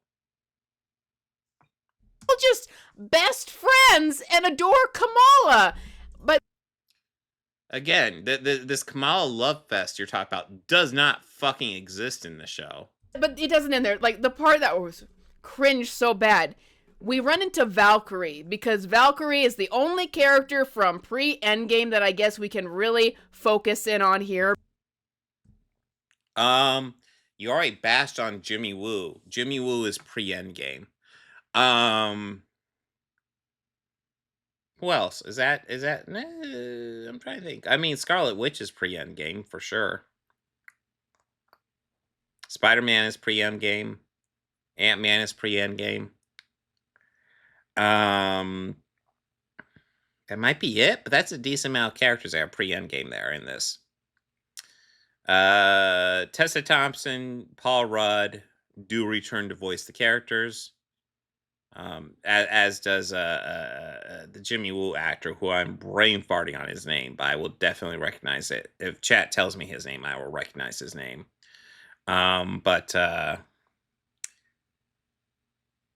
Just best friends and adore Kamala. But again, this Kamala love fest you're talking about does not fucking exist in the show. But it doesn't end there. Like, the part that was cringe so bad, we run into Valkyrie, because Valkyrie is the only character from pre-Endgame that I guess we can really focus in on here. You already bashed on Jimmy Woo. Jimmy Woo is pre-Endgame. Who else? Is that I'm trying to think. I mean, Scarlet Witch is pre-Endgame for sure. Spider-Man is pre-Endgame. Ant-Man is pre-Endgame. That might be it, but that's a decent amount of characters that are pre-Endgame there in this. Tessa Thompson, Paul Rudd do return to voice the characters. As does the Jimmy Woo actor, who I'm brain farting on his name, but I will definitely recognize it. If chat tells me his name, I will recognize his name. But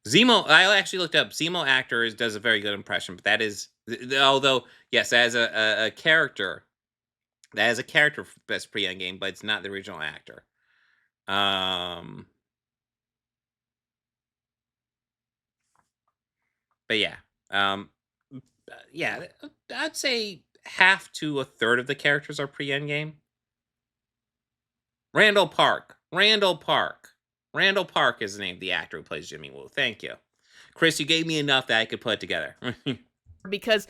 Zemo, I actually looked up. Zemo actor does a very good impression, but that is, although yes, as a character, that is a character for best pre-Endgame, but it's not the original actor. But yeah, yeah, I'd say half to a third of the characters are pre-Endgame. Randall Park is the name of the actor who plays Jimmy Woo. Thank you, Chris. You gave me enough that I could put it together. Because,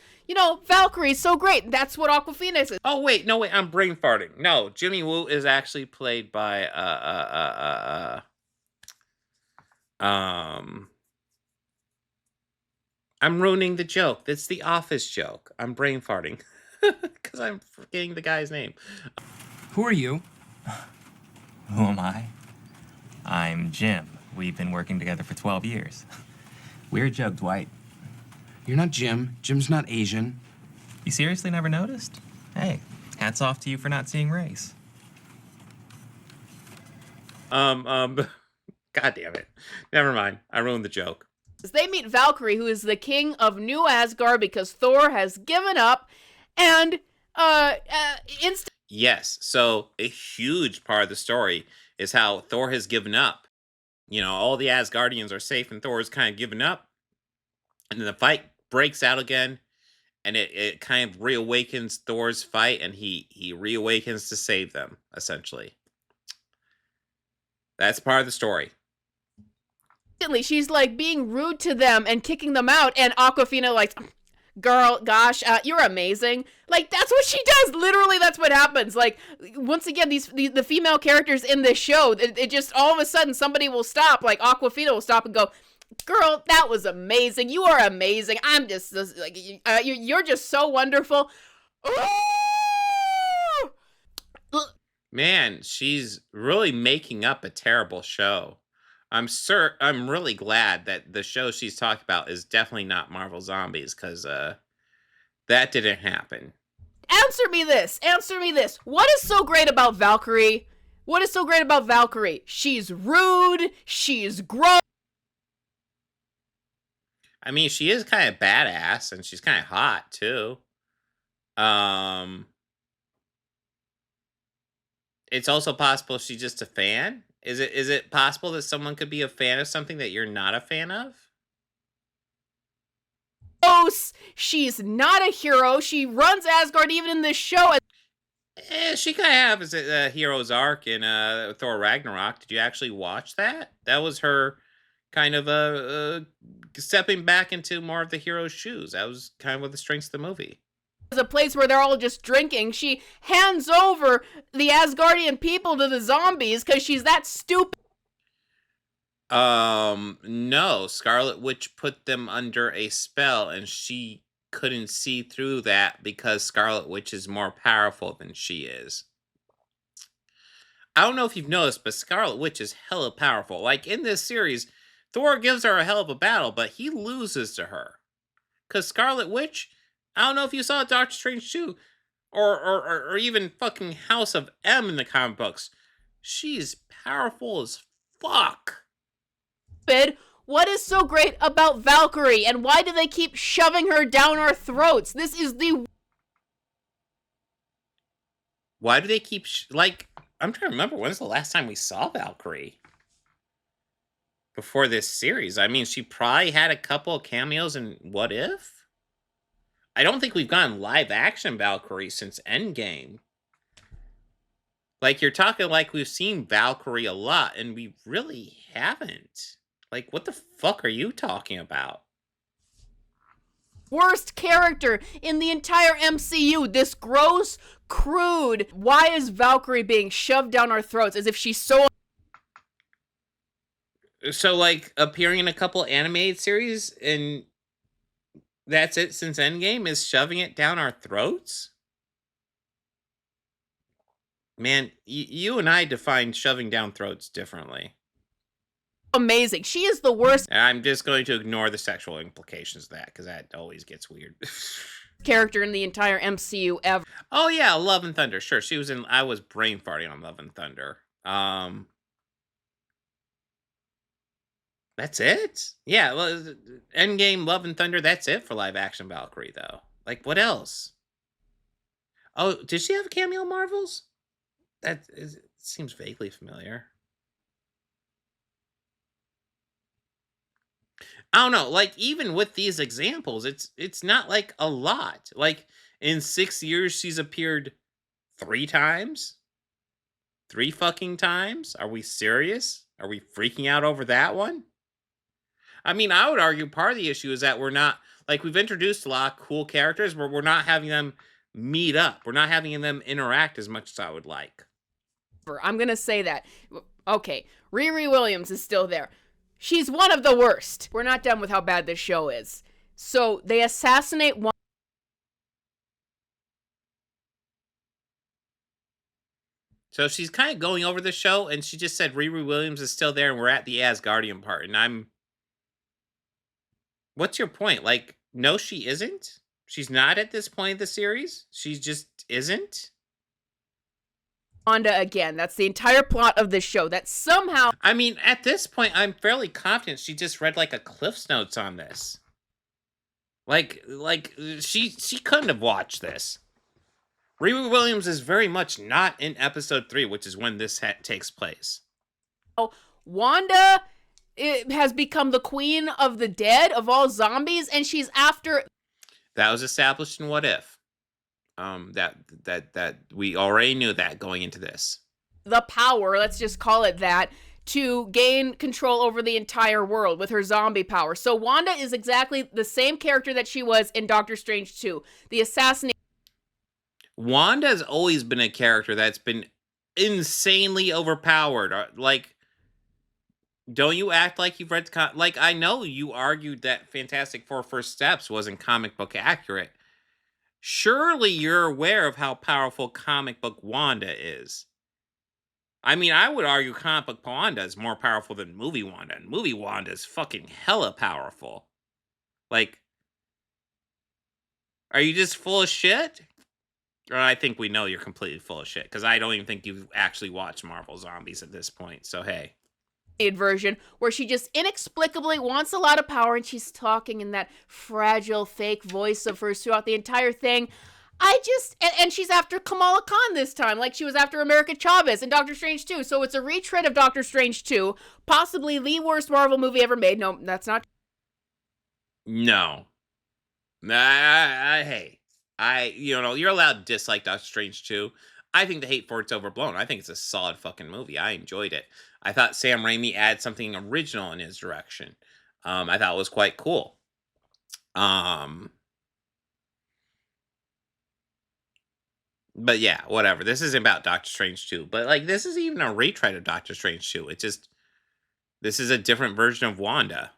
Valkyrie's so great. That's what Aquafina is. Oh, wait. No, wait. I'm brain farting. No, Jimmy Woo is actually played by, I'm ruining the joke. That's the Office joke. I'm brain farting. Because I'm forgetting the guy's name. Who are you? Who am I? I'm Jim. We've been working together for 12 years. Weird joke, Dwight. You're not Jim. Jim's not Asian. You seriously never noticed? Hey, hats off to you for not seeing race. God damn it. Never mind. I ruined the joke. They meet Valkyrie, who is the king of New Asgard because Thor has given up, and yes, so a huge part of the story is how Thor has given up. You know, all the Asgardians are safe and Thor is kind of given up. And then the fight breaks out again, and it kind of reawakens Thor's fight, and he reawakens to save them, essentially. That's part of the story. She's like being rude to them and kicking them out, and Awkwafina like, girl, gosh, you're amazing. Like, that's what she does. Literally, that's what happens. Like, once again, the female characters in this show, it just all of a sudden somebody will stop. Like, Awkwafina will stop and go, girl, that was amazing. You are amazing. I'm just like, you're just so wonderful. Man, she's really making up a terrible show. I'm really glad that the show she's talking about is definitely not Marvel Zombies, because that didn't happen. Answer me this. What is so great about Valkyrie? She's rude. She's gross. I mean, she is kind of badass, and she's kind of hot, too. It's also possible she's just a fan. Is it possible that someone could be a fan of something that you're not a fan of? She's not a hero. She runs Asgard even in this show. She kind of has a hero's arc in Thor Ragnarok. Did you actually watch that? That was her kind of stepping back into more of the hero's shoes. That was kind of one of the strengths of the movie. A place where they're all just drinking. She hands over the Asgardian people to the zombies because she's that stupid. No, Scarlet Witch put them under a spell, and she couldn't see through that because Scarlet Witch is more powerful than she is. I don't know if you've noticed, but Scarlet Witch is hella powerful. Like, in this series, Thor gives her a hell of a battle, but he loses to her. Because Scarlet Witch, I don't know if you saw Doctor Strange 2, or even fucking House of M in the comic books. She's powerful as fuck. What is so great about Valkyrie, and why do they keep shoving her down our throats? This is the... Why do they keep... like, I'm trying to remember, when's the last time we saw Valkyrie? Before this series. I mean, she probably had a couple of cameos in What If? I don't think we've gotten live-action Valkyrie since Endgame. Like, you're talking like we've seen Valkyrie a lot, and we really haven't. Like, what the fuck are you talking about? Worst character in the entire MCU. This gross, crude. Why is Valkyrie being shoved down our throats as if she's so... So, like, appearing in a couple animated series, and that's it since Endgame, is shoving it down our throats? Man, you and I define shoving down throats differently. Amazing. She is the worst. I'm just going to ignore the sexual implications of that, because that always gets weird. Character in the entire MCU ever. Oh yeah, Love and Thunder. Sure, she was in... I was brain farting on Love and Thunder. That's it? Yeah, well, Endgame, Love and Thunder, that's it for live-action Valkyrie, though. Like, what else? Oh, did she have a cameo in Marvels? It seems vaguely familiar. I don't know, like, even with these examples, it's not, like, a lot. Like, in 6 years, she's appeared 3 times? 3 fucking times? Are we serious? Are we freaking out over that one? I mean, I would argue part of the issue is that we're not, like, we've introduced a lot of cool characters, but we're not having them meet up. We're not having them interact as much as I would like. I'm gonna say that. Okay, Riri Williams is still there. She's one of the worst. We're not done with how bad this show is. So, they assassinate one... So she's kind of going over the show, and she just said Riri Williams is still there, and we're at the Asgardian part, and I'm... What's your point? Like, no, she isn't? She's not at this point of the series? She just isn't? Wanda again. That's the entire plot of this show. That somehow... I mean, at this point, I'm fairly confident she just read, like, a Cliff's Notes on this. Like, she couldn't have watched this. Riri Williams is very much not in episode 3, which is when this takes place. Wanda has become the queen of the dead, of all zombies, and she's after... That was established in What If. That we already knew that going into this. The power, let's just call it that, to gain control over the entire world with her zombie power. So Wanda is exactly the same character that she was in Doctor Strange 2. The assassination... Wanda's always been a character that's been insanely overpowered. Like, don't you act like you've read... Like, I know you argued that Fantastic Four First Steps wasn't comic book accurate. Surely you're aware of how powerful comic book Wanda is. I mean, I would argue comic book Wanda is more powerful than movie Wanda. And movie Wanda is fucking hella powerful. Like, are you just full of shit? Or I think we know you're completely full of shit, because I don't even think you've actually watched Marvel Zombies at this point, so hey. Version where she just inexplicably wants a lot of power, and she's talking in that fragile fake voice of hers throughout the entire thing. And she's after Kamala Khan this time, like she was after America Chavez in Doctor Strange 2. So it's a retread of Doctor Strange 2, possibly the worst Marvel movie ever made. No, that's not. No. Hey, you're allowed to dislike Doctor Strange 2. I think the hate for it's overblown. I think it's a solid fucking movie. I enjoyed it. I thought Sam Raimi added something original in his direction. I thought it was quite cool. But yeah, whatever. This isn't about Doctor Strange 2. But, like, this is even a retread of Doctor Strange 2. It's just... This is a different version of Wanda.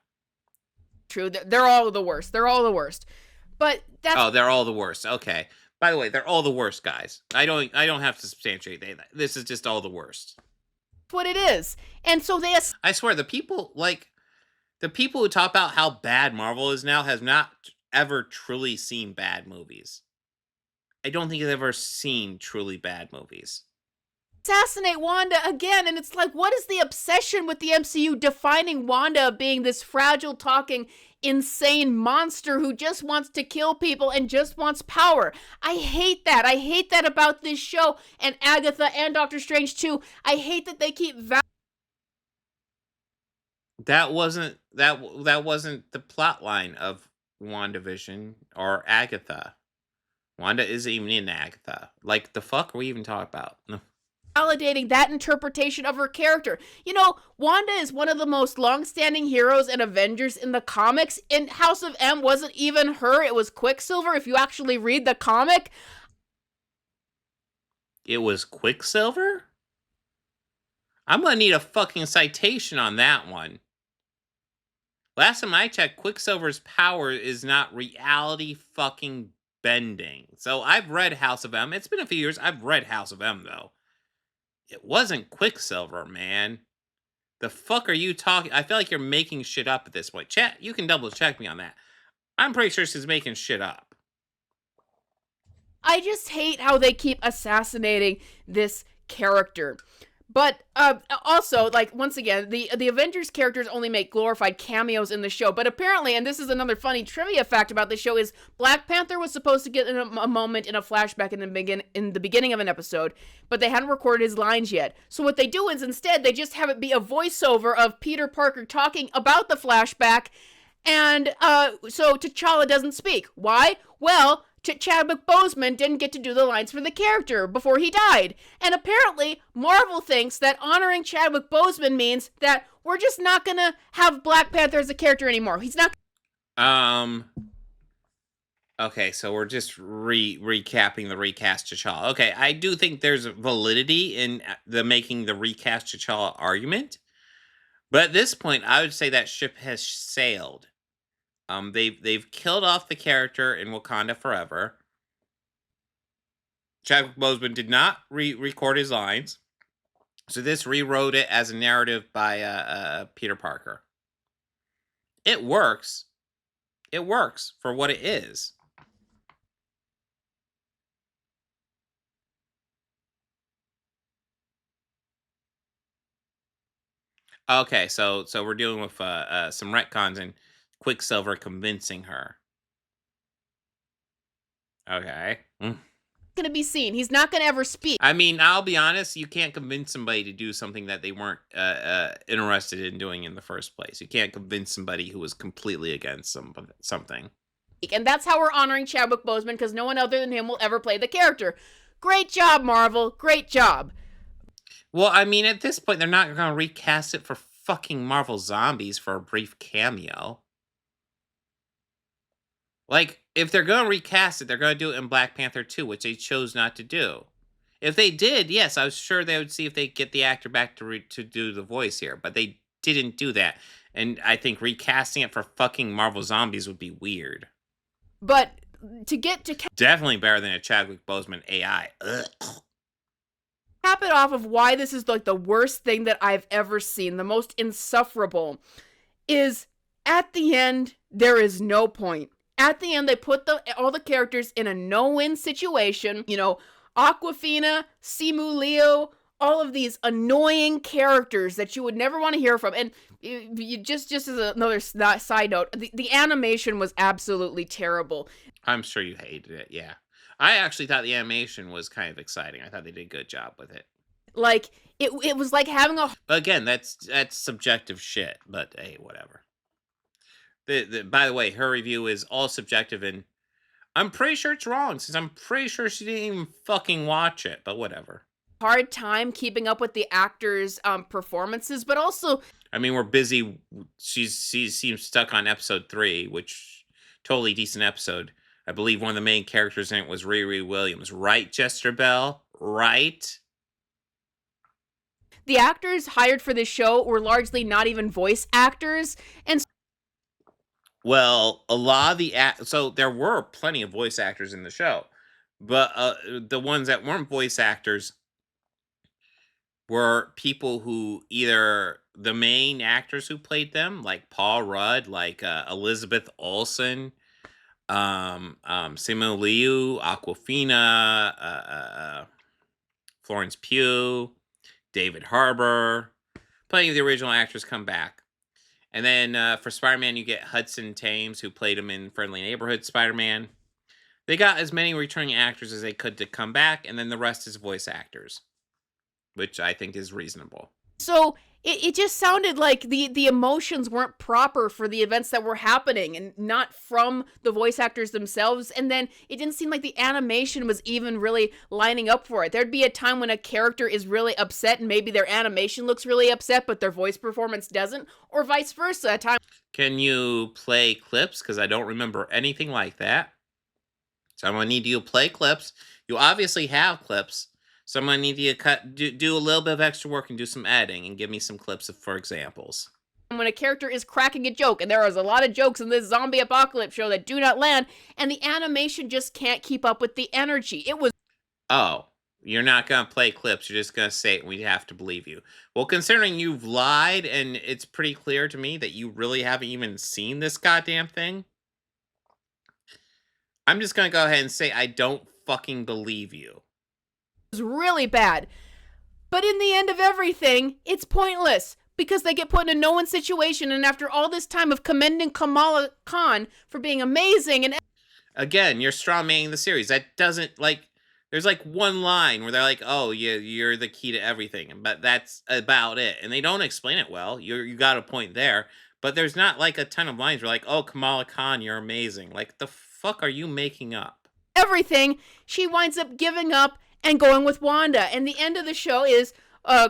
True. They're all the worst. They're all the worst. But that's... Oh, they're all the worst. Okay. By the way, they're all the worst, guys. I don't have to substantiate that. This is just all the worst. What it is. And so they... I swear, the people who talk about how bad Marvel is now has not ever truly seen bad movies. I don't think I've ever seen truly bad movies. Assassinate Wanda again, and it's like, what is the obsession with the MCU defining Wanda being this fragile, talking, insane monster who just wants to kill people and just wants power? I hate that. I hate that about this show, and Agatha and Doctor Strange too. I hate that they keep... That wasn't the plot line of WandaVision or Agatha. Wanda isn't even in Agatha. Like, the fuck are we even talking about? Validating that interpretation of her character. You know, Wanda is one of the most long-standing heroes and Avengers in the comics. In House of M, wasn't even her. It was Quicksilver, if you actually read the comic. It was Quicksilver? I'm gonna need a fucking citation on that one. Last time I checked, Quicksilver's power is not reality fucking bending. So I've read House of M. It's been a few years. I've read House of M, though. It wasn't Quicksilver, man. The fuck are you talking? I feel like you're making shit up at this point. Chat, you can double check me on that. I'm pretty sure she's making shit up. I just hate how they keep assassinating this character. But also, like, once again, the Avengers characters only make glorified cameos in the show. But apparently, and this is another funny trivia fact about the show, is Black Panther was supposed to get a moment in a flashback in the beginning of an episode, but they hadn't recorded his lines yet. So what they do is instead they just have it be a voiceover of Peter Parker talking about the flashback, and so T'Challa doesn't speak. Why? Well, Chadwick Boseman didn't get to do the lines for the character before he died. And apparently, Marvel thinks that honoring Chadwick Boseman means that we're just not gonna have Black Panther as a character anymore. He's not... Okay, so we're just recapping the recast T'Challa. Okay, I do think there's validity in the making the recast T'Challa argument. But at this point, I would say that ship has sailed. They've killed off the character in Wakanda Forever. Chadwick Boseman did not record his lines, so this rewrote it as a narrative by Peter Parker. It works. It works for what it is. Okay, so we're dealing with some retcons and Quicksilver convincing her. Okay. gonna be seen. He's not gonna ever speak. I mean, I'll be honest, you can't convince somebody to do something that they weren't interested in doing in the first place. You can't convince somebody who was completely against something. And that's how we're honoring Chadwick Boseman, because no one other than him will ever play the character. Great job, Marvel. Great job. Well, I mean, at this point, they're not going to recast it for fucking Marvel Zombies for a brief cameo. Like, if they're going to recast it, they're going to do it in Black Panther 2, which they chose not to do. If they did, yes, I was sure they would see if they get the actor back to do the voice here, but they didn't do that. And I think recasting it for fucking Marvel Zombies would be weird. But to get to Definitely better than a Chadwick Boseman AI. Ugh. cap it off of why this is like the worst thing that I've ever seen, the most insufferable, is at the end, there is no point. At the end, they put all the characters in a no-win situation. You know, Awkwafina, Simu Liu, all of these annoying characters that you would never want to hear from. And you just as another side note, the animation was absolutely terrible. I'm sure you hated it, yeah. I actually thought the animation was kind of exciting. I thought they did a good job with it. Like, it was like having a... But again, that's subjective shit, but hey, whatever. By the way, her review is all subjective, and I'm pretty sure it's wrong, since I'm pretty sure she didn't even fucking watch it, but whatever. Hard time keeping up with the actors' performances, but also... I mean, we're busy. She seems stuck on episode 3, which, totally decent episode. I believe one of the main characters in it was Riri Williams. Right, Jesterbell? Right? The actors hired for this show were largely not even voice actors, and... Well, a lot of the... So there were plenty of voice actors in the show, but the ones that weren't voice actors were people who either... The main actors who played them, like Paul Rudd, like Elizabeth Olsen, Simu Liu, Awkwafina, Florence Pugh, David Harbour. Plenty of the original actors come back. And then for Spider-Man, you get Hudson Thames, who played him in Friendly Neighborhood Spider-Man. They got as many returning actors as they could to come back, and then the rest is voice actors, which I think is reasonable. So it just sounded like the emotions weren't proper for the events that were happening and not from the voice actors themselves. And then it didn't seem like the animation was even really lining up for it. There'd be a time when a character is really upset and maybe their animation looks really upset, but their voice performance doesn't, or vice versa. A time. Can you play clips? Because I don't remember anything like that. So I'm going to need you to play clips. You obviously have clips. So I'm going to need you to do a little bit of extra work and do some editing and give me some clips for examples. When a character is cracking a joke, and there is a lot of jokes in this zombie apocalypse show that do not land, and the animation just can't keep up with the energy. It was... Oh, you're not going to play clips. You're just going to say it and we have to believe you. Well, considering you've lied and it's pretty clear to me that you really haven't even seen this goddamn thing, I'm just going to go ahead and say I don't fucking believe you. Was really bad. But in the end of everything, it's pointless because they get put in a no-win situation, and after all this time of commending Kamala Khan for being amazing and... Again, you're strawmanning the series. That doesn't, like... There's, like, one line where they're like, oh, yeah, you're the key to everything, but that's about it. And they don't explain it well. You got a point there. But there's not, like, a ton of lines where, like, oh, Kamala Khan, you're amazing. Like, the fuck are you making up? Everything, she winds up giving up and going with Wanda. And the end of the show is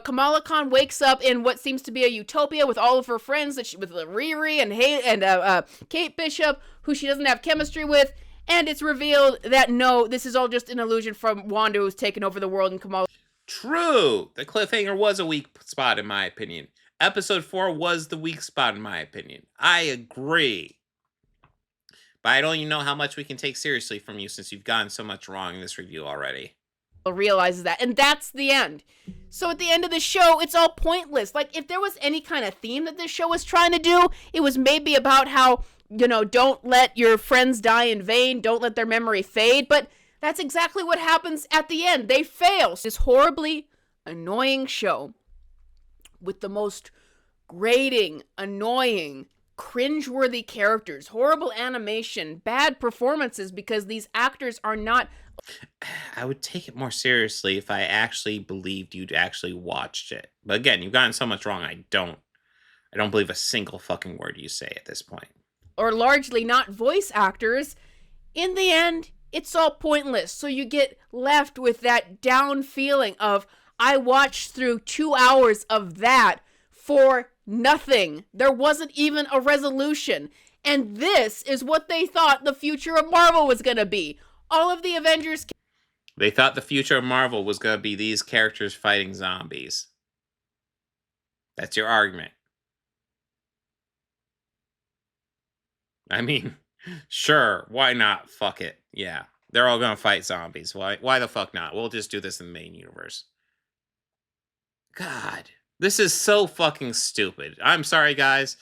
Kamala Khan wakes up in what seems to be a utopia with all of her friends, with Riri and Kate Bishop, who she doesn't have chemistry with. And it's revealed that, no, this is all just an illusion from Wanda, who's taken over the world, and Kamala... True! The cliffhanger was a weak spot, in my opinion. Episode 4 was the weak spot, in my opinion. I agree. But I don't even know how much we can take seriously from you since you've gotten so much wrong in this review already. Realizes that, and that's the end. So at the end of the show, it's all pointless. Like, if there was any kind of theme that this show was trying to do, it was maybe about how, you know, don't let your friends die in vain, don't let their memory fade, but that's exactly what happens at the end. They fail. This horribly annoying show with the most grating, annoying cringeworthy characters, horrible animation, bad performances because these actors are not. I would take it more seriously if I actually believed you'd actually watched it. But again, you've gotten so much wrong. I don't believe a single fucking word you say at this point. Or largely not voice actors. In the end, it's all pointless. So you get left with that down feeling of, I watched through 2 hours of that for nothing. There wasn't even a resolution. And this is what they thought the future of Marvel was going to be. All of the Avengers. They thought the future of Marvel was going to be these characters fighting zombies. That's your argument. I mean, sure, why not? Fuck it. Yeah, they're all going to fight zombies. Why the fuck not? We'll just do this in the main universe. God, this is so fucking stupid. I'm sorry, guys.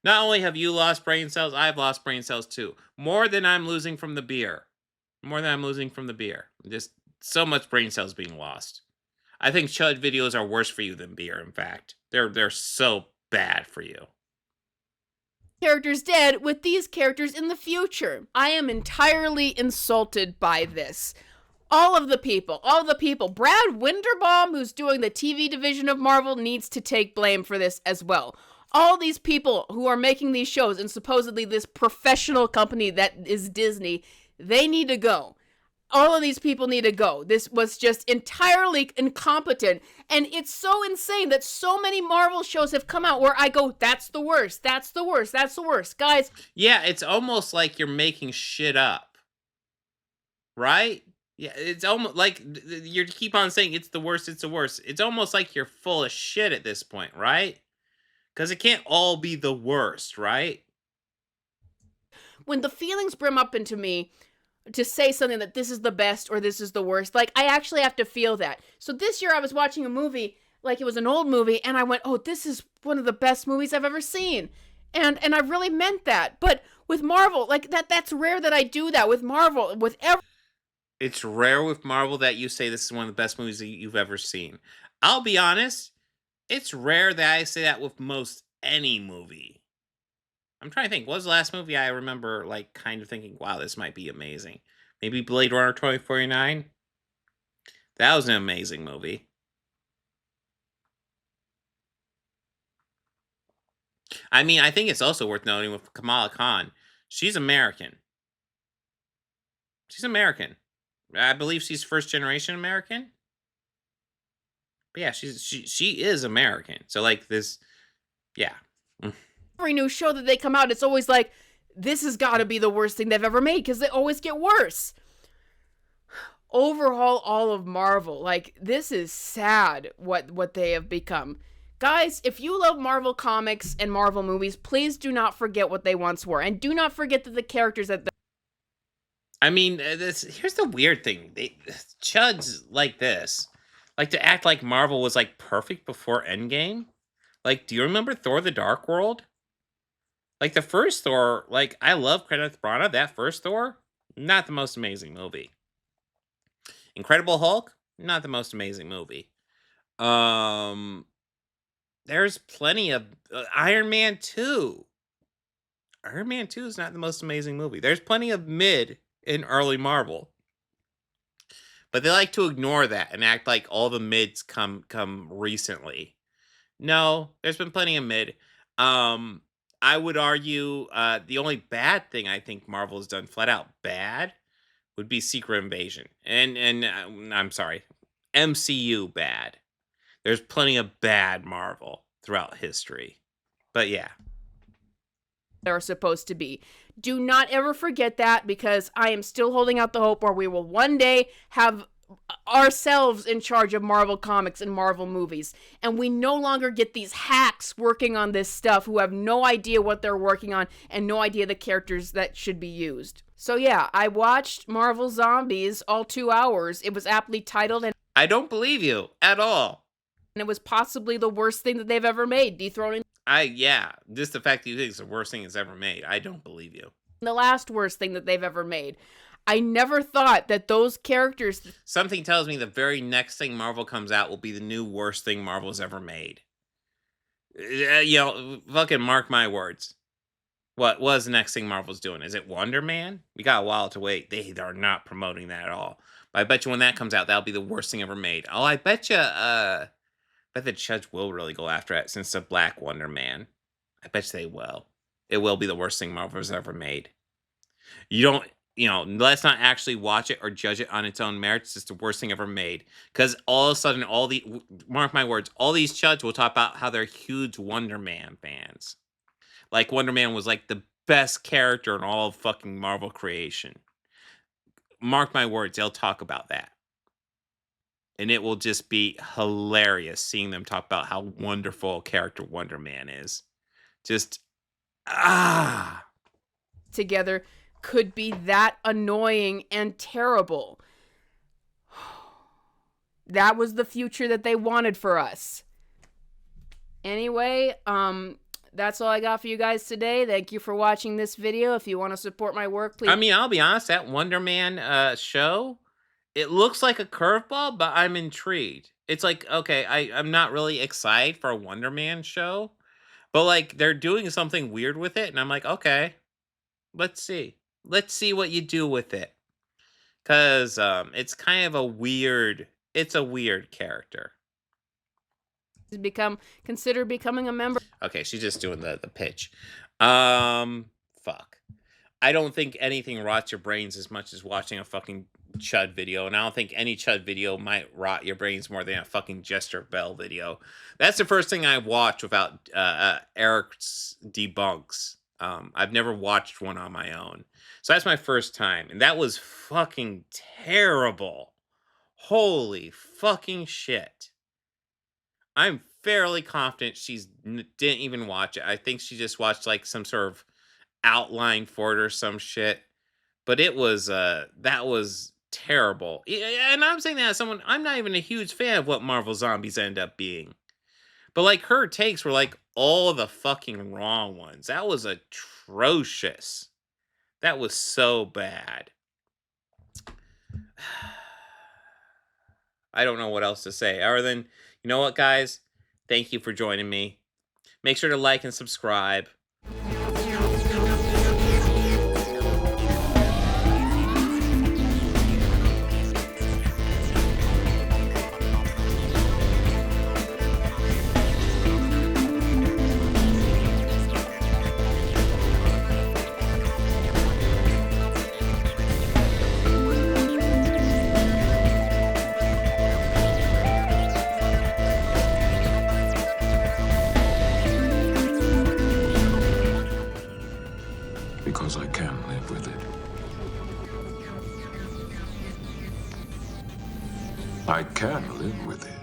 Not only have you lost brain cells, I've lost brain cells too. More than I'm losing from the beer. Just so much brain cells being lost. I think Chud videos are worse for you than beer, in fact. They're so bad for you. Characters dead with these characters in the future. I am entirely insulted by this. All of the people. Brad Winderbaum, who's doing the TV division of Marvel, needs to take blame for this as well. All these people who are making these shows and supposedly this professional company that is Disney, they need to go. All of these people need to go. This was just entirely incompetent. And it's so insane that so many Marvel shows have come out where I go, that's the worst. Guys. Yeah, it's almost like you're making shit up. Right? Yeah, it's almost like you keep on saying it's the worst. It's almost like you're full of shit at this point, right? Because it can't all be the worst, right? When the feelings brim up into me to say something that this is the best or this is the worst, like, I actually have to feel that. So this year I was watching a movie, like it was an old movie, and I went, oh, this is one of the best movies I've ever seen. And I really meant that. But with Marvel, like, that's rare that I do that with Marvel, It's rare with Marvel that you say this is one of the best movies that you've ever seen. I'll be honest, it's rare that I say that with most any movie. I'm trying to think, what was the last movie I remember, like, kind of thinking, wow, this might be amazing? Maybe Blade Runner 2049? That was an amazing movie. I mean, I think it's also worth noting with Kamala Khan, she's American. I believe she's first generation American. But yeah, she is American. So, like, this, yeah. every new show that they come out, it's always like, this has got to be the worst thing they've ever made because they always get worse. Overhaul all of Marvel. Like, this is sad what they have become. Guys, if you love Marvel comics and Marvel movies, please do not forget what they once were. And do not forget that the characters that I mean, here's the weird thing. Chuds like this, like to act like Marvel was like perfect before Endgame. Like, do you remember Thor: The Dark World? Like, the first Thor, like, I love Kenneth Branagh. That first Thor, not the most amazing movie. Incredible Hulk, not the most amazing movie. There's plenty of Iron Man 2. Iron Man 2 is not the most amazing movie. There's plenty of mid in early Marvel. But they like to ignore that and act like all the mids come recently. No, there's been plenty of mid. I would argue the only bad thing I think Marvel has done flat out bad would be Secret Invasion. And I'm sorry, MCU bad. There's plenty of bad Marvel throughout history. But yeah. are supposed to be. Do not ever forget that, because I am still holding out the hope where we will one day have ourselves in charge of Marvel comics and Marvel movies, and we no longer get these hacks working on this stuff who have no idea what they're working on and no idea the characters that should be used. So yeah, I watched Marvel Zombies all 2 hours. It was aptly titled, and I don't believe you at all. And it was possibly the worst thing that they've ever made, dethroning just the fact that you think it's the worst thing it's ever made. I don't believe you. The last worst thing that they've ever made. I never thought that those characters... Something tells me the very next thing Marvel comes out will be the new worst thing Marvel's ever made. Fucking mark my words. What was the next thing Marvel's doing? Is it Wonder Man? We got a while to wait. They are not promoting that at all. But I bet you when that comes out, that'll be the worst thing ever made. Oh, I bet you, bet the Chuds will really go after it since the Black Wonder Man. I bet you they will. It will be the worst thing Marvel's ever made. Let's not actually watch it or judge it on its own merits. It's the worst thing ever made. Because all of a sudden, mark my words, all these Chuds will talk about how they're huge Wonder Man fans. Like, Wonder Man was, like, the best character in all of fucking Marvel creation. Mark my words, they'll talk about that. And it will just be hilarious seeing them talk about how wonderful a character Wonder Man is. Just, Together could be that annoying and terrible. That was the future that they wanted for us. Anyway, that's all I got for you guys today. Thank you for watching this video. If you want to support my work, please. I mean, I'll be honest, that Wonder Man show, it looks like a curveball, but I'm intrigued. It's like, okay, I'm not really excited for a Wonder Man show, but like they're doing something weird with it, and I'm like, okay, let's see. Let's see what you do with it. Because it's kind of a weird character. Consider becoming a member. Okay, she's just doing the pitch. Fuck. I don't think anything rots your brains as much as watching a fucking Chud video, and I don't think any Chud video might rot your brains more than a fucking Jesterbell video. That's the first thing I watched without Errick's debunks. I've never watched one on my own. So that's my first time, and that was fucking terrible. Holy fucking shit. I'm fairly confident she didn't even watch it. I think she just watched like some sort of outline for it or some shit. But it was, that was terrible. And I'm saying that as someone, I'm not even a huge fan of what Marvel Zombies end up being. But like her takes were like all the fucking wrong ones. That was atrocious. That was so bad. I don't know what else to say other than, you know what, guys? Thank you for joining me. Make sure to like and subscribe. Because I can live with it. I can live with it.